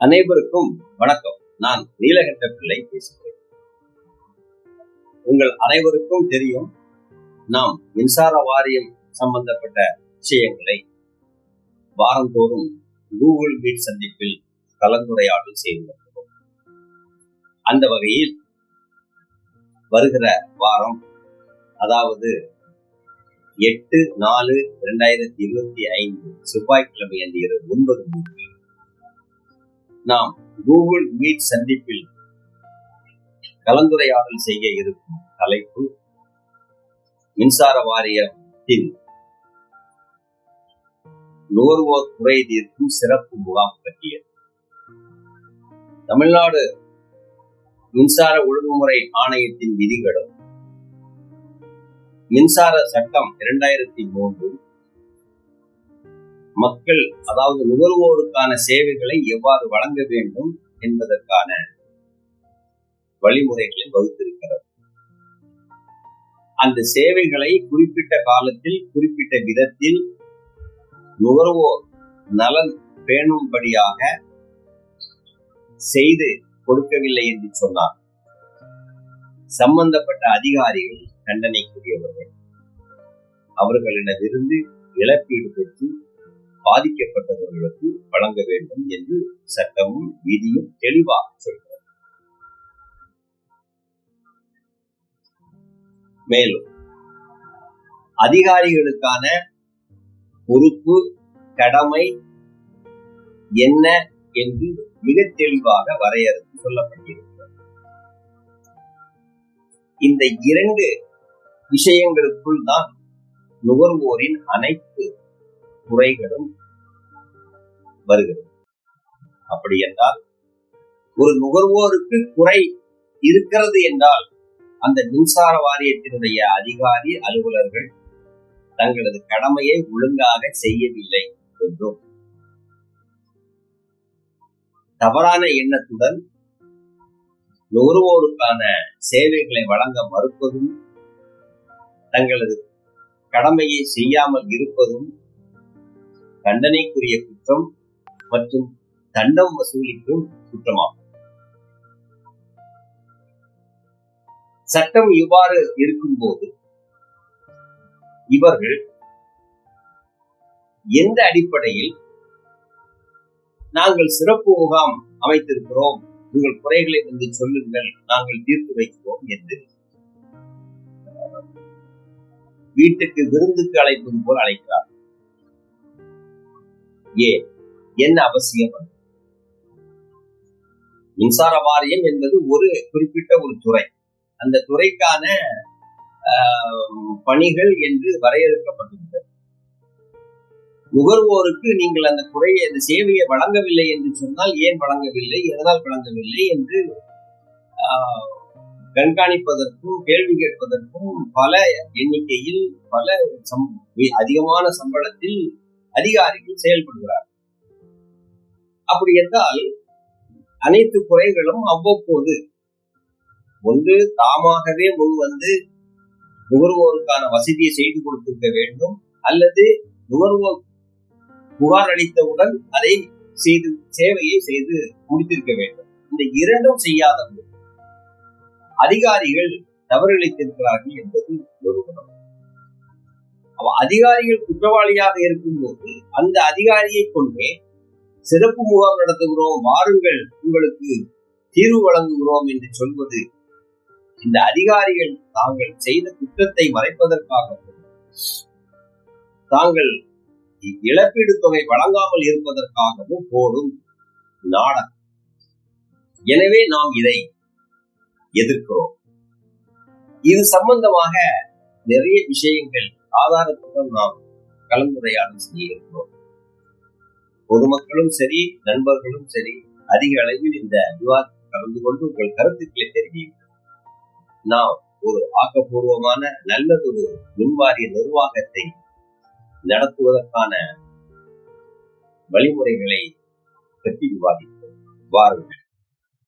அனைவருக்கும் வணக்கம். நான் நீலகண்ட பிள்ளை பேசுகிறேன். உங்கள் அனைவருக்கும் தெரியும், நாம் மின்சார வாரியம் சம்பந்தப்பட்ட விஷயங்களை வாரந்தோறும் கூகுள் மீட் சந்திப்பில் கலந்துரையாடல் செய்து வருகிறோம். அந்த வகையில் வருகிற வாரம், அதாவது 8/4/2025 செவ்வாய்க்கிழமை அன்று இரவு 9 மணிக்கு நாம் கூகுள் மீட் சந்திப்பில் கலந்துரையாடல் செய்ய இருக்கும் தலைப்பு மின்சார வாரியத்தின் நுகர்வோர் குறை தீர்க்கும் சிறப்பு முகாம் பற்றியது. தமிழ்நாடு மின்சார ஒழுங்குமுறை ஆணையத்தின் விதிகளும் மின்சார சட்டம் 2003 மக்கள், அதாவது நுகர்வோருக்கான சேவைகளை எவ்வாறு வழங்க வேண்டும் என்பதற்கான வழிமுறைகளை வகுத்திருக்கிறது. அந்த சேவைகளை குறிப்பிட்ட காலத்தில் குறிப்பிட்ட விதத்தில் நுகர்வோர் நலன் பேணும்படியாக செய்து கொடுக்கவில்லை என்று சொன்னார் சம்பந்தப்பட்ட அதிகாரிகள் தண்டனைக்குரியவர்கள். அவர்களிடமிருந்து இழப்பீடு பெற்று பாதிக்கப்பட்டவர்களுக்கு வழங்க வேண்டும் என்று சட்டமும் விதியும் தெளிவாக சொல்கிறது. மேலும் அதிகாரிகளுக்கான பொறுப்பு, கடமை என்ன என்று மிக தெளிவாக வரையறுத்து சொல்லப்பட்டிருக்கிறது. இந்த 2 விஷயங்களுக்குள் தான் நுகர்வோரின் அனைத்து குறைகளும் வருகிறது. அப்படி என்றால், ஒரு நுகர்வோருக்கு குறை இருக்கிறது என்றால் அந்த மின்சார வாரியத்தினுடைய அதிகாரி அலுவலர்கள் தங்களது கடமையை ஒழுங்காக செய்யவில்லை என்றும், தவறான எண்ணத்துடன் நுகர்வோருக்கான சேவைகளை வழங்க மறுப்பதும், தங்களது கடமையை செய்யாமல் இருப்பதும் தண்டனைக்குரிய குற்றம் மற்றும் தண்டம் வசூலிக்கும் குற்றமாகும். சட்டம் இவ்வாறு இருக்கும்போது இவர்கள் எந்த அடிப்படையில் நாங்கள் சிறப்பு முகாம் அமைத்திருக்கிறோம், உங்கள் குறைகளை வந்து சொல்லுங்கள், நாங்கள் தீர்த்து வைக்கிறோம் என்று வீட்டுக்கு விருந்துக்கு அழைப்பது போல் அழைக்கிறார்? ஏன், என்ன அவசியம்? மின்சார வாரியம் என்பது ஒரு குறிப்பிட்ட ஒரு துறை. அந்த துறைக்கான பணிகள் என்று வரையறுக்கப்பட்டுள்ளது. நுகர்வோருக்கு நீங்கள் அந்த குறையை, அந்த சேவையை வழங்கவில்லை என்று சொன்னால் ஏன் வழங்கவில்லை, எதனால் வழங்கவில்லை என்று கண்காணிப்பதற்கும் கேள்வி கேட்பதற்கும் பல எண்ணிக்கையில், பல அதிகமான சம்பளத்தில் அதிகாரிகள் செயல்படுகிறார். அப்படி என்றால் அனைத்து குறைகளும் அவ்வப்போது ஒன்று தாமாகவே முன் வந்து நுகர்வோருக்கான வசதியை செய்து கொடுத்திருக்க வேண்டும், அல்லது நுகர்வோர் புகார் அளித்தவுடன் அதை செய்து சேவையை செய்து முடித்திருக்க வேண்டும். இந்த 2ம் செய்யாத போது அதிகாரிகள் தவறிழைத்திருக்கிறார்கள் என்பது நிரூபணம். அதிகாரிகள் குற்றவாளியாக இருக்கும்போது அந்த அதிகாரியை கொண்டே சிறப்பு முகாம் நடத்துகிறோம், வாருங்கள் உங்களுக்கு தீர்வு வழங்குகிறோம் என்று சொல்வது இந்த அதிகாரிகள் தாங்கள் செய்த குற்றத்தை மறைப்பதற்காகவும், தாங்கள் இழப்பீடு தொகை வழங்காமல் இருப்பதற்காகவும் போடும் நாடகம். எனவே நாம் இதை எதிர்க்கிறோம். இது சம்பந்தமாக நிறைய விஷயங்கள் ஆதாரத்துடன் நாம் கலந்துரையாடல் செய்ய இருக்கிறோம். பொதுமக்களும் சரி, நண்பர்களும் சரி, அதிக அளவில் இந்த விவாதத்தில் கலந்து கொண்டு உங்கள் கருத்துக்களை தெரிவியுங்கள். நாம் ஒரு ஆக்கப்பூர்வமான நல்லதொரு மின்வாரிய நிர்வாகத்தை நடத்துவதற்கான வழிமுறைகளை பற்றி விவாதிப்போம். வாருங்கள்.